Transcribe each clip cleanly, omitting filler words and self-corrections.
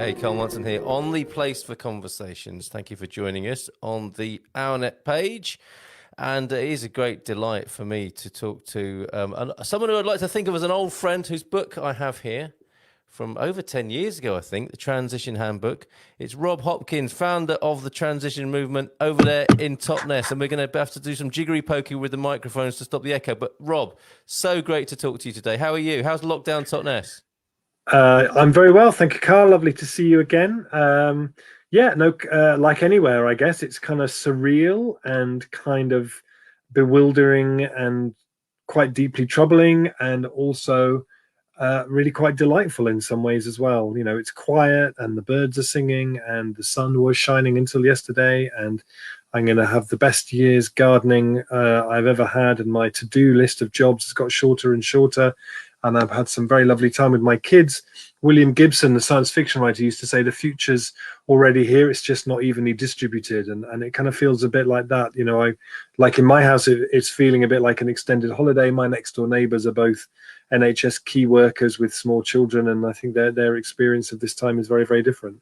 Hey, Carl Munson here on the Place for Conversations. Thank you for joining us on the OurNet page. And it is a great delight for me to talk to someone who I'd like to think of as an old friend whose book I have here from over 10 years ago, I think, The Transition Handbook. It's Rob Hopkins, founder of the transition movement over there in Totnes. And we're going to have to do some jiggery pokery with the microphones to stop the echo. But Rob, so great to talk to you today. How are you? How's lockdown Totnes? I'm very well, thank you, Carl. Lovely to see you again. Yeah, no, like anywhere, I guess it's kind of surreal and kind of bewildering and quite deeply troubling, and also really quite delightful in some ways as well. You know, it's quiet and the birds are singing and the sun was shining until yesterday, and I'm going to have the best years gardening I've ever had, and my to-do list of jobs has got shorter and shorter. And I've had some very lovely time with my kids. William Gibson, the science fiction writer, used to say the future's already here, it's just not evenly distributed. And it kind of feels a bit like that. You know, like in my house, it's feeling a bit like an extended holiday. My next door neighbors are both NHS key workers with small children, and I think their experience of this time is very, very different.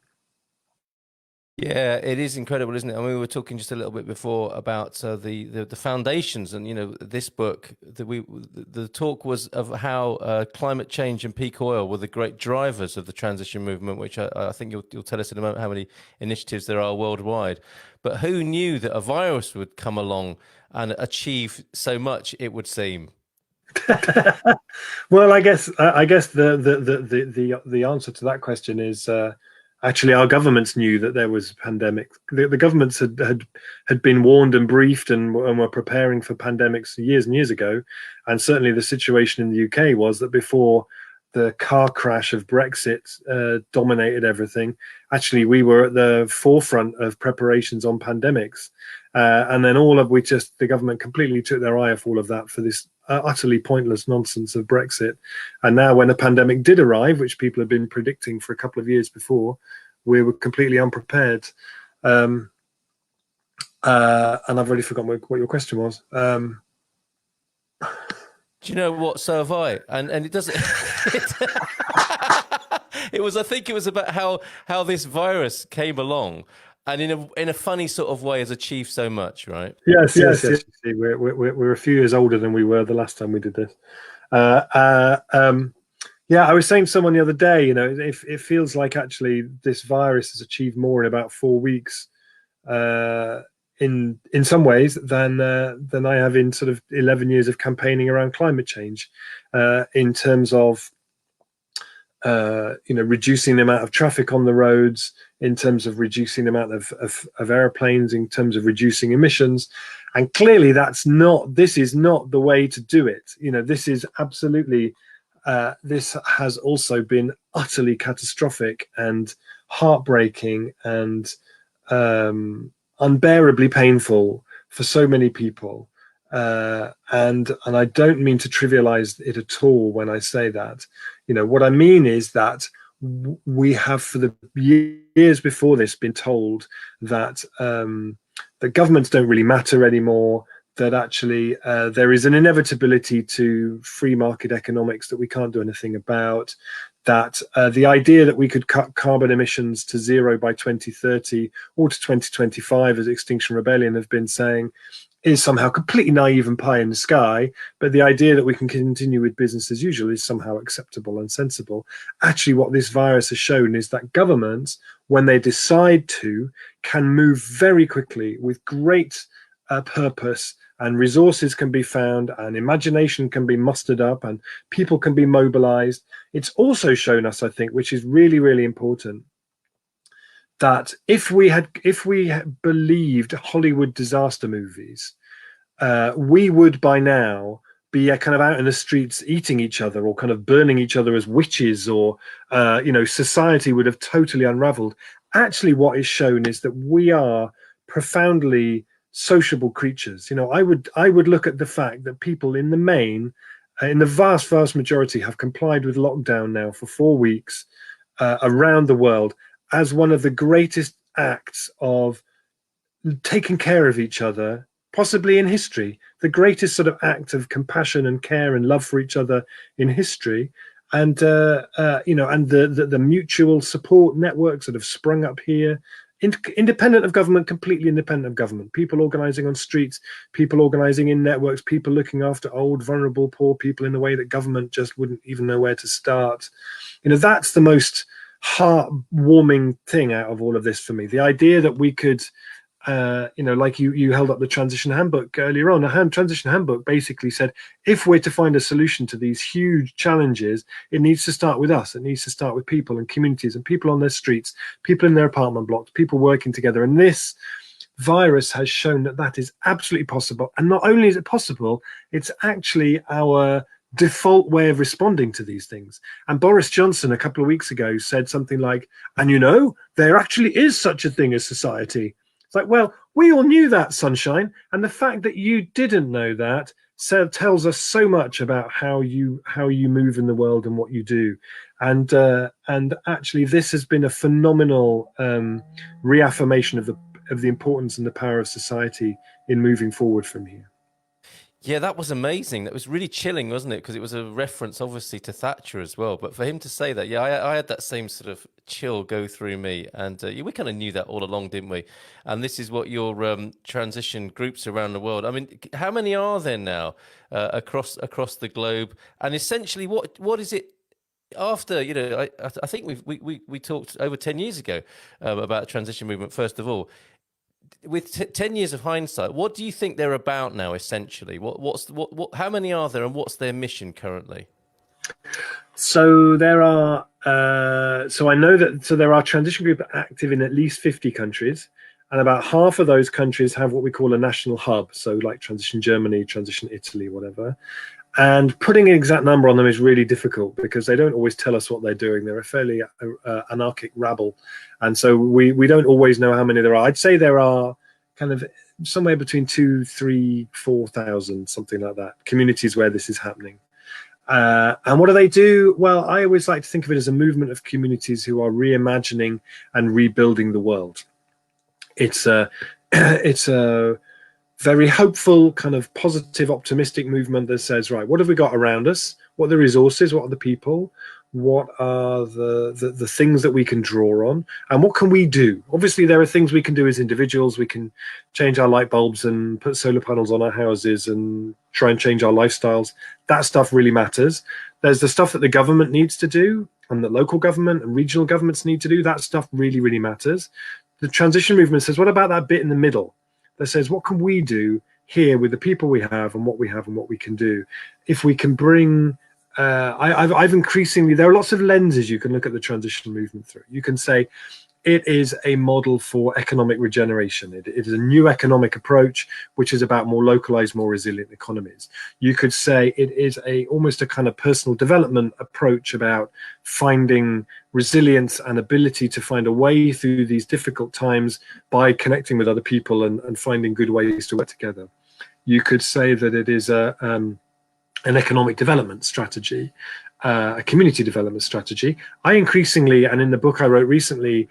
Yeah, it is incredible, isn't it? I mean, we were talking just a little bit before about the foundations, and this book. The talk was of how climate change and peak oil were the great drivers of the transition movement, which I think you'll tell us in a moment how many initiatives there are worldwide. But who knew that a virus would come along and achieve so much? It would seem. Well, I guess the answer to that question is actually our governments knew that there was a pandemic. The governments had been warned and briefed and were preparing for pandemics years and years ago. And certainly the situation in the UK was that before the car crash of Brexit dominated everything, actually we were at the forefront of preparations on pandemics. And then the government completely took their eye off all of that for this utterly pointless nonsense of Brexit. And now when a pandemic did arrive, which people had been predicting for a couple of years before, we were completely unprepared. And I've already forgotten what your question was. Do you know what? So have I. And it doesn't. It was. I think it was about how this virus came along, and in a funny sort of way has achieved so much, right? Yes. See, we're a few years older than we were the last time we did this. Yeah, I was saying to someone the other day, it feels like actually this virus has achieved more in about 4 weeks, in some ways than I have in sort of 11 years of campaigning around climate change, in terms of reducing the amount of traffic on the roads, in terms of reducing the amount of airplanes, in terms of reducing emissions. And clearly this is not the way to do it. This is absolutely, this has also been utterly catastrophic and heartbreaking and unbearably painful for so many people. And I don't mean to trivialize it at all when I say that. What I mean is that we have, for the years before this, been told that that governments don't really matter anymore, that actually there is an inevitability to free market economics that we can't do anything about, that the idea that we could cut carbon emissions to zero by 2030 or to 2025, as Extinction Rebellion have been saying, is somehow completely naive and pie in the sky. But the idea that we can continue with business as usual is somehow acceptable and sensible. Actually, what this virus has shown is that governments, when they decide to, can move very quickly with great purpose, and resources can be found, and imagination can be mustered up, and people can be mobilized. It's also shown us, I think, which is really, really important, that if we had believed Hollywood disaster movies, we would by now be kind of out in the streets eating each other, or kind of burning each other as witches, or society would have totally unraveled. Actually, what is shown is that we are profoundly sociable creatures. I would look at the fact that people in the main, in the vast majority, have complied with lockdown now for 4 weeks around the world as one of the greatest acts of taking care of each other, possibly in history, the greatest sort of act of compassion and care and love for each other in history. and the mutual support networks that have sprung up here, independent of government, completely independent of government. People organizing on streets, people organizing in networks, people looking after old, vulnerable, poor people in a way that government just wouldn't even know where to start. That's the most heartwarming thing out of all of this for me. The idea that we could, like you held up the transition handbook earlier on. The transition handbook basically said, if we're to find a solution to these huge challenges, it needs to start with us. It needs to start with people and communities and people on their streets, people in their apartment blocks, people working together. And this virus has shown that that is absolutely possible. And not only is it possible, it's actually our default way of responding to these things. And Boris Johnson a couple of weeks ago said something like, and there actually is such a thing as society. It's like, well, we all knew that, sunshine, and the fact that you didn't know that tells us so much about how you move in the world and what you do. And actually, this has been a phenomenal reaffirmation of the importance and the power of society in moving forward from here. Yeah, that was amazing. That was really chilling, wasn't it? Because it was a reference, obviously, to Thatcher as well. But for him to say that, yeah, I had that same sort of chill go through me. And we kind of knew that all along, didn't we? And this is what your transition groups around the world. I mean, how many are there now across the globe? And essentially, what is it? After I think we talked over 10 years ago about the transition movement. First of all, with 10 years of hindsight, what do you think they're about now? Essentially, how many are there, and what's their mission currently? So there are. So I know that. So there are transition groups active in at least 50 countries, and about half of those countries have what we call a national hub. So like Transition Germany, Transition Italy, whatever. And putting an exact number on them is really difficult because they don't always tell us what they're doing. They're a fairly anarchic rabble. And so we don't always know how many there are. I'd say there are kind of somewhere between 2, 3, 4,000, something like that, communities where this is happening. And what do they do? Well, I always like to think of it as a movement of communities who are reimagining and rebuilding the world. It's a very hopeful, kind of positive, optimistic movement that says, right, what have we got around us? What are the resources? What are the people? What are the things that we can draw on? And what can we do? Obviously, there are things we can do as individuals. We can change our light bulbs and put solar panels on our houses and try and change our lifestyles. That stuff really matters. There's the stuff that the government needs to do and that local government and regional governments need to do. That stuff really, really matters. The transition movement says, what about that bit in the middle? That says, what can we do here with the people we have and what we can do? If we can bring, I've increasingly, there are lots of lenses you can look at the transition movement through. You can say it is a model for economic regeneration. It is a new economic approach, which is about more localized, more resilient economies. You could say it is almost a kind of personal development approach about finding resilience and ability to find a way through these difficult times by connecting with other people and finding good ways to work together. You could say that it is an economic development strategy, a community development strategy. I increasingly, and in the book I wrote recently,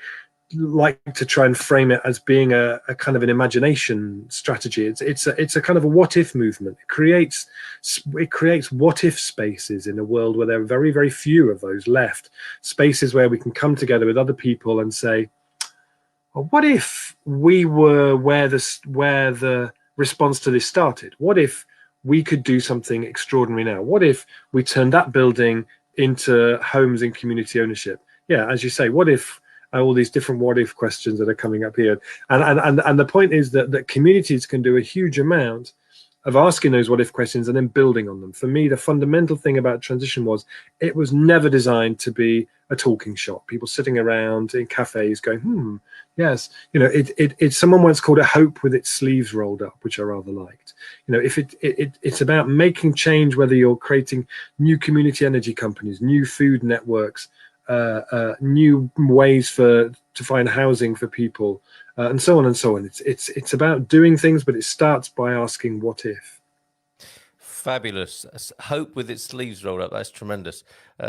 like to try and frame it as being a kind of an imagination strategy. It's a kind of a what if movement. It creates what if spaces in a world where there are very, very few of those left. Spaces where we can come together with other people and say, well, what if we were where the response to this started? What if we could do something extraordinary now? What if we turned that building into homes in community ownership? Yeah, as you say, what if all these different what if questions that are coming up here? And the point is that communities can do a huge amount of asking those what if questions and then building on them. For me, the fundamental thing about transition was it was never designed to be a talking shop, people sitting around in cafes going, yes, it's someone once called it hope with its sleeves rolled up, which I rather liked. If it's about making change, whether you're creating new community energy companies, new food networks, new ways to find housing for people, and so on and so on. It's about doing things, but it starts by asking what if. Fabulous. Hope with its sleeves rolled up. That's tremendous.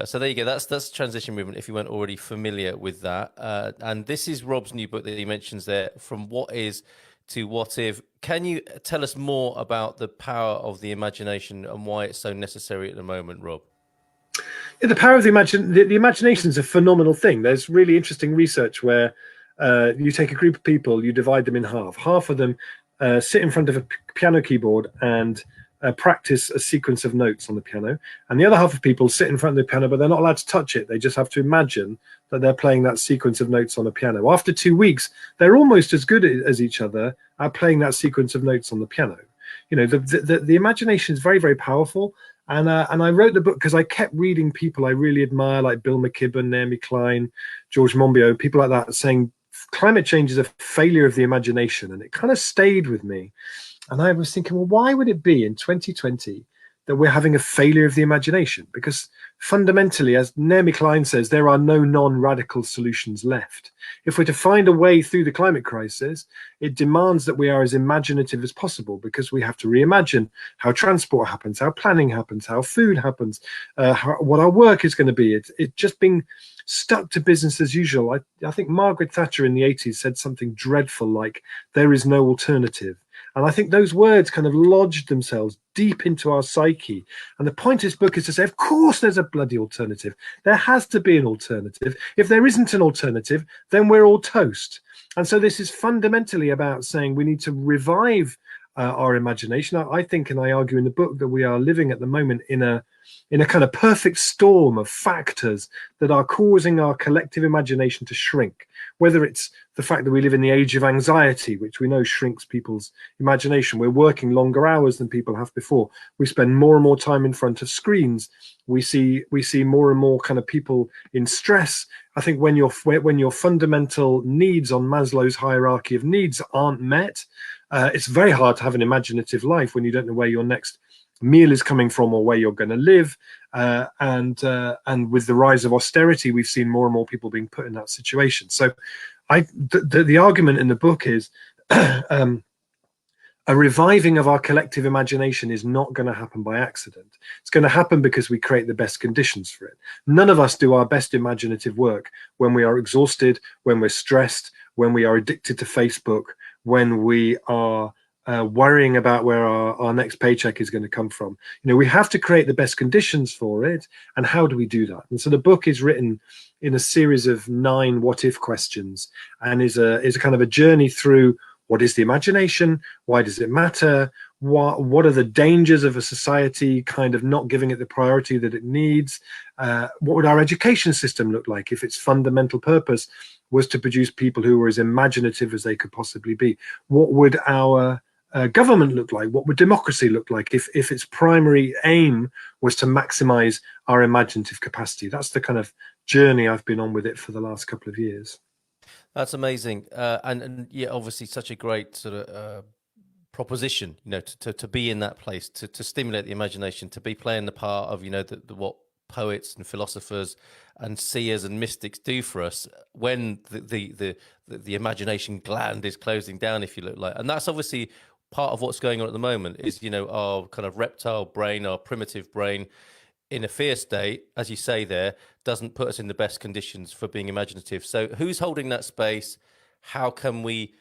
So there you go. That's transition movement, if you weren't already familiar with that. And this is Rob's new book that he mentions there, From What Is to What If. Can you tell us more about the power of the imagination and why it's so necessary at the moment, Rob? The power of the imagination is a phenomenal thing. There's really interesting research where you take a group of people, you divide them in half. Half of them sit in front of a piano keyboard and practice a sequence of notes on the piano, and the other half of people sit in front of the piano, but they're not allowed to touch it. They just have to imagine that they're playing that sequence of notes on a piano. After 2 weeks, they're almost as good as each other at playing that sequence of notes on the piano. You know, the imagination is very, very powerful. And I wrote the book because I kept reading people I really admire, like Bill McKibben, Naomi Klein, George Monbiot, people like that, saying climate change is a failure of the imagination. And it kind of stayed with me. And I was thinking, well, why would it be in 2020 that we're having a failure of the imagination? Because fundamentally, as Naomi Klein says, there are no non-radical solutions left. If we're to find a way through the climate crisis, it demands that we are as imaginative as possible, because we have to reimagine how transport happens, how planning happens, how food happens, what our work is going to be. It's just being stuck to business as usual. I think Margaret Thatcher in the 80s said something dreadful like, there is no alternative. And I think those words kind of lodged themselves deep into our psyche. And the point of this book is to say, of course, there's a bloody alternative. There has to be an alternative. If there isn't an alternative, then we're all toast. And so this is fundamentally about saying we need to revive our imagination. I think, and I argue in the book, that we are living at the moment in a kind of perfect storm of factors that are causing our collective imagination to shrink. Whether it's the fact that we live in the age of anxiety, which we know shrinks people's imagination. We're working longer hours than people have before. We spend more and more time in front of screens. We see more and more kind of people in stress. I think when your fundamental needs on Maslow's hierarchy of needs aren't met, it's very hard to have an imaginative life when you don't know where your next meal is coming from or where you're going to live. And with the rise of austerity, we've seen more and more people being put in that situation. So the argument in the book is a reviving of our collective imagination is not going to happen by accident. It's going to happen because we create the best conditions for it. None of us do our best imaginative work when we are exhausted, when we're stressed, when we are addicted to Facebook, when we are worrying about where our next paycheck is going to come from. You know, we have to create the best conditions for it. And how do we do that? And so the book is written in a series of 9 what-if questions, and is a kind of a journey through what is the imagination, why does it matter, what are the dangers of a society kind of not giving it the priority that it needs, what would our education system look like if its fundamental purpose was to produce people who were as imaginative as they could possibly be, what would our government look like, what would democracy look like if its primary aim was to maximize our imaginative capacity. That's the kind of journey I've been on with it for the last couple of years. That's amazing, and yeah, obviously such a great sort of proposition, you know, to be in that place, to stimulate the imagination, to be playing the part of, you know, what poets and philosophers and seers and mystics do for us when the imagination gland is closing down, if you look like. And that's obviously part of what's going on at the moment is, you know, our kind of reptile brain, our primitive brain, in a fear state, as you say there, doesn't put us in the best conditions for being imaginative. So who's holding that space? How can we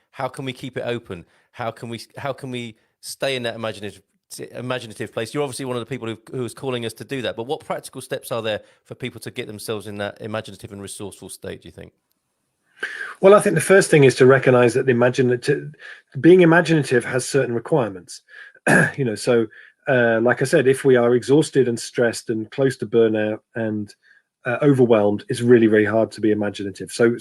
keep it open? How can we stay in that imaginative place? You're obviously one of the people who is calling us to do that. But what practical steps are there for people to get themselves in that imaginative and resourceful state, do you think? Well, I think the first thing is to recognize that being imaginative has certain requirements. You know, so like I said, if we are exhausted and stressed and close to burnout and overwhelmed, it's really, very hard to be imaginative. So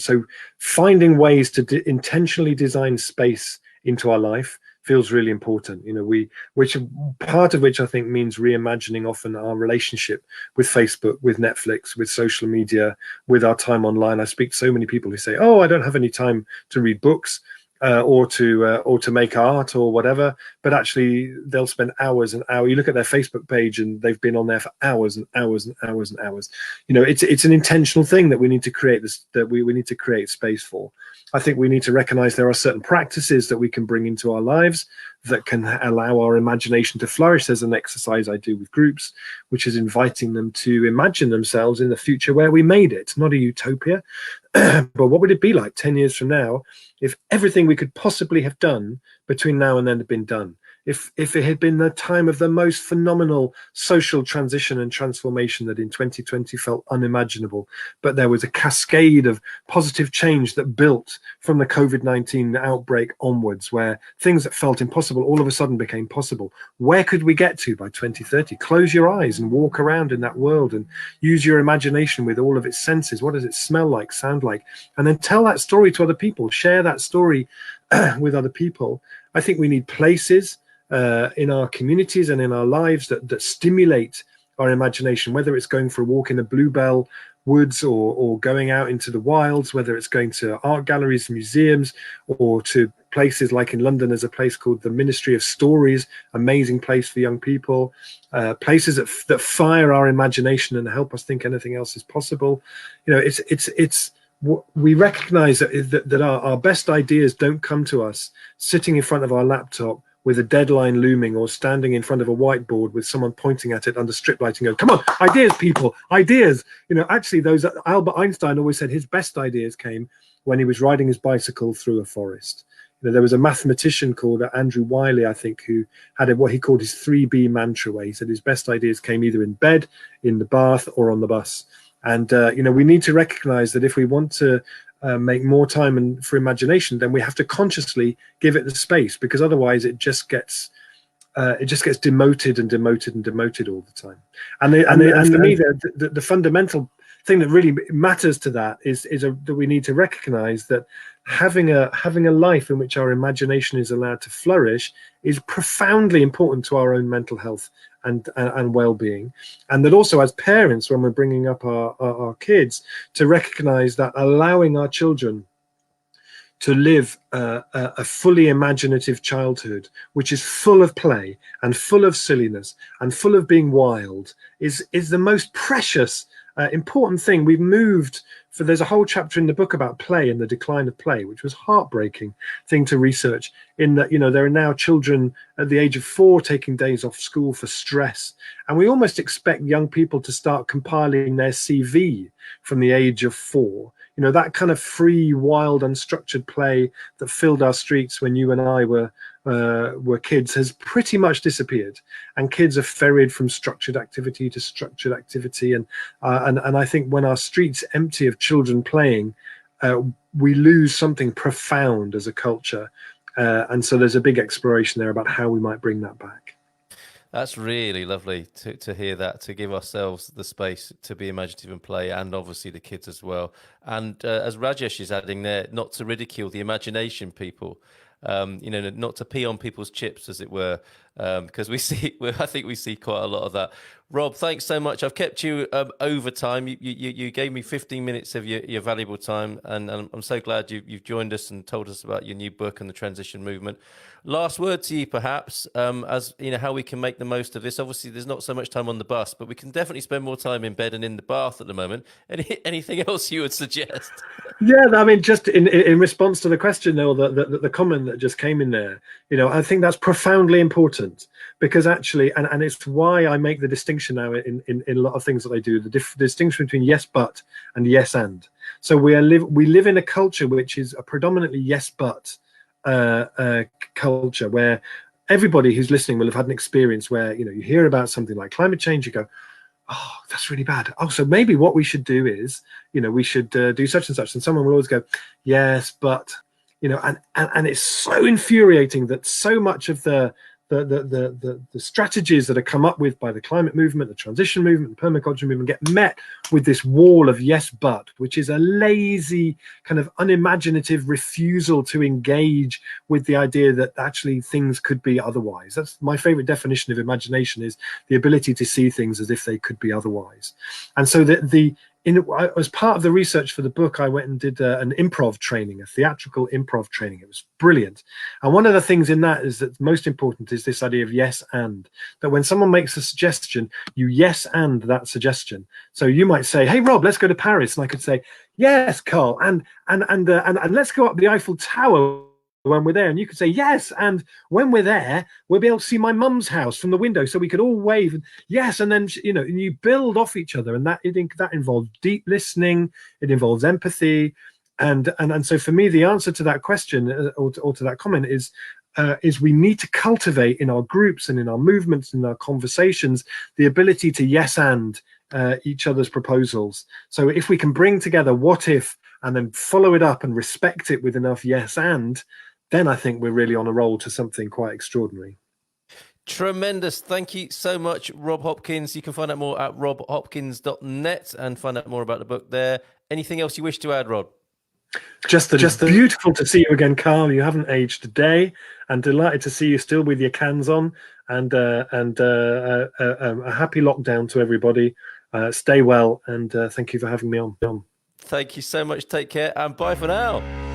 finding ways to intentionally design space into our life feels really important. You know, which part of which I think means reimagining often our relationship with Facebook, with Netflix, with social media, with our time online. I speak to so many people who say, "Oh, I don't have any time to read books." Or to make art or whatever, but actually they'll spend hours and hours. You look at their Facebook page and they've been on there for hours and hours and hours and hours. You know, it's an intentional thing that we need to create we need to create space for. I think we need to recognize there are certain practices that we can bring into our lives that can allow our imagination to flourish. There's an exercise I do with groups, which is inviting them to imagine themselves in the future where we made it, not a utopia, but what would it be like 10 years from now if everything we could possibly have done between now and then had been done? if it had been the time of the most phenomenal social transition and transformation that in 2020 felt unimaginable, but there was a cascade of positive change that built from the COVID-19 outbreak onwards, where things that felt impossible all of a sudden became possible. Where could we get to by 2030? Close your eyes and walk around in that world and use your imagination with all of its senses. What does it smell like, sound like? And then tell that story to other people, share that story with other people. I think we need places in our communities and in our lives that stimulate our imagination, whether it's going for a walk in the Bluebell woods or going out into the wilds, whether it's going to art galleries, museums, or to places like in London, there's a place called the Ministry of Stories, amazing place for young people, places that fire our imagination and help us think anything else is possible. You know, it's we recognize that our best ideas don't come to us sitting in front of our laptop with a deadline looming, or standing in front of a whiteboard with someone pointing at it under strip lighting, going, come on, ideas, people, ideas. You know, actually, those Albert Einstein always said his best ideas came when he was riding his bicycle through a forest. You know, there was a mathematician called Andrew Wiley, I think, who had what he called his 3B mantra, where he said his best ideas came either in bed, in the bath, or on the bus. And, you know, we need to recognize that if we want to make more time for imagination, then we have to consciously give it the space, because otherwise it just gets demoted and demoted and demoted all the time. And for me, the fundamental thing that really matters to that is that we need to recognize that having a life in which our imagination is allowed to flourish is profoundly important to our own mental health and well-being. And that also, as parents, when we're bringing up our kids, to recognize that allowing our children to live a fully imaginative childhood, which is full of play and full of silliness and full of being wild, is the most precious, important thing. We've moved there's a whole chapter in the book about play and the decline of play, which was heartbreaking thing to research, in that, you know, there are now children at the age of 4 taking days off school for stress. And we almost expect young people to start compiling their CV from the age of 4. You know, that kind of free, wild, unstructured play that filled our streets when you and I were kids has pretty much disappeared, and kids are ferried from structured activity to structured activity. And I think when our streets empty of children playing, we lose something profound as a culture. And so there's a big exploration there about how we might bring that back. That's really lovely to hear that, to give ourselves the space to be imaginative and play, and obviously the kids as well. And as Rajesh is adding there, not to ridicule the imagination, people. You know, not to pee on people's chips, as it were, because I think we see quite a lot of that. Rob, thanks so much. I've kept you over time. You gave me 15 minutes of your valuable time, and I'm so glad you've joined us and told us about your new book and the transition movement. Last word to you, perhaps, as you know, how we can make the most of this. Obviously, there's not so much time on the bus, but we can definitely spend more time in bed and in the bath at the moment. Anything else you would suggest? Yeah, I mean, just in response to the question, though, the comment that just came in there, you know, I think that's profoundly important, because actually, and it's why I make the distinction now in a lot of things that I do, the distinction between yes but and yes and. So we live in a culture which is a predominantly yes but culture, where everybody who's listening will have had an experience where, you know, you hear about something like climate change, you go, oh, that's really bad. Oh, so maybe what we should do is, you know, we should do such and such. And someone will always go, yes, but, you know, and it's so infuriating that so much of the strategies that are come up with by the climate movement, the transition movement, the permaculture movement, get met with this wall of yes but, which is a lazy, kind of unimaginative refusal to engage with the idea that actually things could be otherwise. That's my favorite definition of imagination, is the ability to see things as if they could be otherwise. And so as part of the research for the book, I went and did an improv training, a theatrical improv training. It was brilliant. And one of the things in that is that most important is this idea of yes and, that when someone makes a suggestion, you yes and that suggestion. So you might say, hey, Rob, let's go to Paris. And I could say, yes, Carl, and let's go up the Eiffel Tower when we're there. And you could say yes, and when we're there, we'll be able to see my mum's house from the window, so we could all wave and yes. And then, you know, and you build off each other, and that involves deep listening, it involves empathy, and so for me, the answer to that question or to that comment is is we need to cultivate in our groups and in our movements and our conversations the ability to yes and each other's proposals. So if we can bring together what if and then follow it up and respect it with enough yes and, then I think we're really on a roll to something quite extraordinary. Tremendous. Thank you so much, Rob Hopkins. You can find out more at robhopkins.net and find out more about the book there. Anything else you wish to add, Rob? Just that it's beautiful to see you again, Carl. You haven't aged a day, and delighted to see you still with your cans on. And a happy lockdown to everybody. Stay well, and thank you for having me on. Thank you so much. Take care, and bye for now.